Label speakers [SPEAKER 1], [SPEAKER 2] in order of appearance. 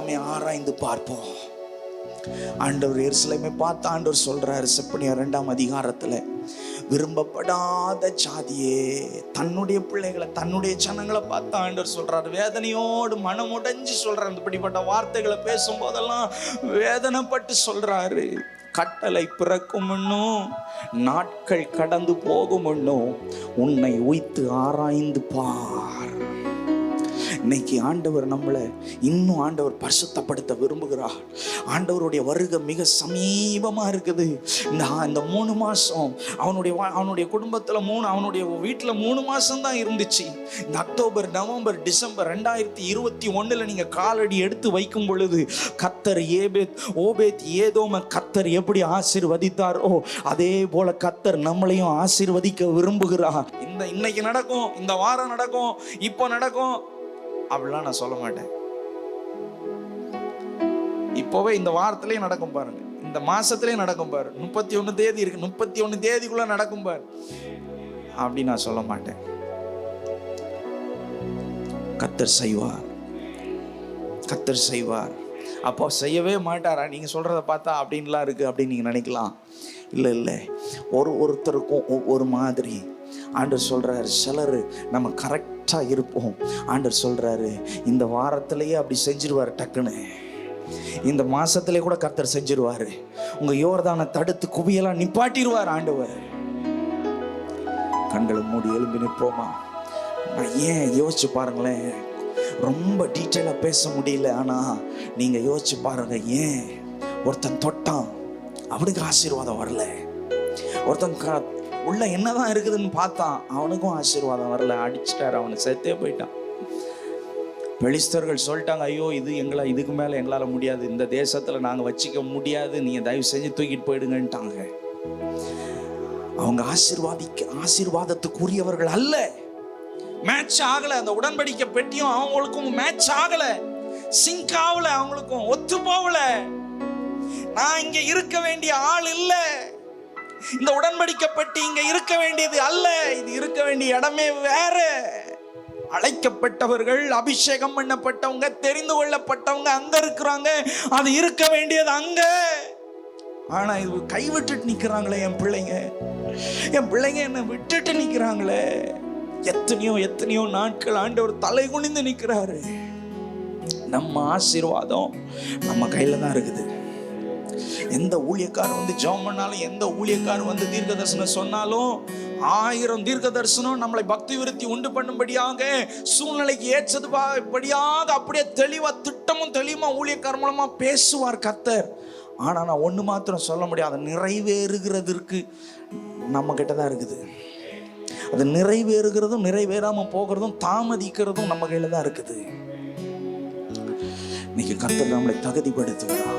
[SPEAKER 1] எருசலேமை ஆராய்ந்து பார்ப்போம். ஆண்டவர் எருசலேமை பார்த்து ஆண்டவர் சொல்றாரு செப்பனியா 2ஆம் அதிகாரத்துல, விரும்பப்படாத ஜாதியே, தன்னுடைய பிள்ளைகளை தன்னுடைய ஜனங்களை பார்த்து ஆண்டவர் சொல்றாரு. வேதனையோடு மனம் உடைஞ்சு சொல்றாரு. இப்படிப்பட்ட வார்த்தைகளை பேசும் போதெல்லாம் வேதனைப்பட்டு சொல்றாரு. கட்டளை பிறக்கும் முன்னும் நாட்கள் கடந்து போகும் முன்னும் உன்னை உய்த்து ஆராய்ந்து பார். இன்னைக்கு ஆண்டவர் நம்மளை இன்னும் ஆண்டவர் பரிசுத்தப்படுத்த விரும்புகிறார். ஆண்டவருடைய வருகை மிக சமீபமா இருக்குது. இந்த 3 மாசம் அவனுடைய குடும்பத்துல அவனுடைய வீட்டுல 3 மாசம் தான் இருந்துச்சு. இந்த அக்டோபர், நவம்பர், டிசம்பர் 2021 நீங்க காலடி எடுத்து வைக்கும் பொழுது கர்த்தர் ஓபேத் ஏதோம கர்த்தர் எப்படி ஆசீர்வதித்தாரோ அதே போல கர்த்தர் நம்மளையும் ஆசீர்வதிக்க விரும்புகிறார். இன்னைக்கு நடக்கும், இந்த வாரம் நடக்கும், இப்போ நடக்கும் அப்படிலாம் நான் சொல்ல மாட்டேன். இப்போவே இந்த வாரத்திலேயே நடக்கும் பாருங்க, இந்த மாசத்திலே நடக்கும் பாரு. 31 தேதி இருக்கு, 31 தேதிக்குள்ள நடக்கும் பாரு அப்படி நான் சொல்ல மாட்டேன். கர்த்தர் செய்வார், கர்த்தர் செய்வார். அப்போ செய்யவே மாட்டாரா நீங்க சொல்றத பார்த்தா அப்படின்லாம் இருக்கு அப்படின்னு நீங்க நினைக்கலாம். இல்லை, ஒருத்தருக்கும் ஒவ்வொரு மாதிரி ஆண்டவர் சொல்றாரு. சிலர் நம்ம கரெக்டா இருப்போம். ஆண்டவர் சொல்றாரு இந்த வாரத்திலேயே அப்படி செஞ்சிருவாரு. டக்குன்னு இந்த மாசத்திலே கூட கர்த்தர் செஞ்சிருவாரு. உங்க யோர்தானை தடுத்து குவியெல்லாம் நிப்பாட்டிடுவார் ஆண்டவர். கண்களை மூடி எழும்பி நிற்போமா? நான் ஏன் யோசிச்சு பாருங்களேன், ரொம்ப டீட்டெயிலா பேச முடியல, ஆனா நீங்க யோசிச்சு பாருங்க. ஏன் ஒருத்தன் தொட்டான் அவனுக்கு ஆசீர்வாதம் வரல, ஒருத்தன் உள்ள என்னதான் இருக்குதுன்னு பார்த்தான் அவனுக்கும் ஆசீர்வாதம் வரல, அடிச்சிட்டாரு, அவனை செத்தே போயிட்டான். பெலிஸ்தர்கள் சொல்லிட்டாங்க, ஐயோ இதுக்கு மேல எங்களால முடியாது, இந்த தேசத்துல நாங்க வச்சிக்க முடியாது, நீங்க தயவு செஞ்சு தூக்கிட்டு போயிடுங்கன்ட்டாங்க. அவங்க ஆசீர்வாதத்துக்குரியவர்கள் அல்ல. மேட்ச் ஆகல. அந்த உடன்படிக்கை பெட்டியும் அவங்களுக்கும் மேட்ச் ஆகல, சிங்க் ஆகல, அவங்களுக்கும் ஒத்து போகல. நான் இங்க இருக்க வேண்டிய ஆள் இல்ல, இந்த உடன்படிக்கை பெட்டி இங்க இருக்க வேண்டியது அல்ல, இது இருக்க வேண்டிய இடமே வேற. அழைக்கப்பட்டவர்கள், அபிஷேகம் பண்ணப்பட்டவங்க, தெரிந்து கொள்ளப்பட்டவங்க அங்க இருக்கிறாங்க, அது இருக்க வேண்டியது அங்க. ஆனா இது கைவிட்டுட்டு நிக்கிறாங்களே என் பிள்ளைங்க என்ன விட்டுட்டு நிக்கிறாங்களே. எத்தனையோ நாட்கள் ஆண்டவர் தலை குனிந்து நிக்கிறாரு. நம்ம ஆசீர்வாதம் நம்ம கையில தான் இருக்குது. எந்த ஊழியக்காரர் வந்து ஜெபம் பண்ணாலும், எந்த ஊழியக்காரர் வந்து தீர்க்க தரிசனம் சொன்னாலும், 1000 தீர்க்க தரிசனம் நம்மளை பக்தி விருத்தி உண்டு பண்ணும்படியாக, சூழ்நிலைக்கு ஏற்றதுபடியாக அப்படியே தெளிவா திட்டமும் தெளிவா ஊழியக்காரர் மூலமா பேசுவார் கர்த்தர். ஆனா நான் ஒண்ணு மாத்திரம் சொல்ல முடியாது, நிறைவேறுகிறதுக்கு நம்ம கிட்ட தான் இருக்குது. அது நிறைவேறுகிறதும் நிறைவேறாம போகிறதும் தாமதிக்கிறதும் நம்ம கையில தான் இருக்குது. இன்னைக்கு கர்த்தர் நம்மளை தகுதிப்படுத்துகிறார்.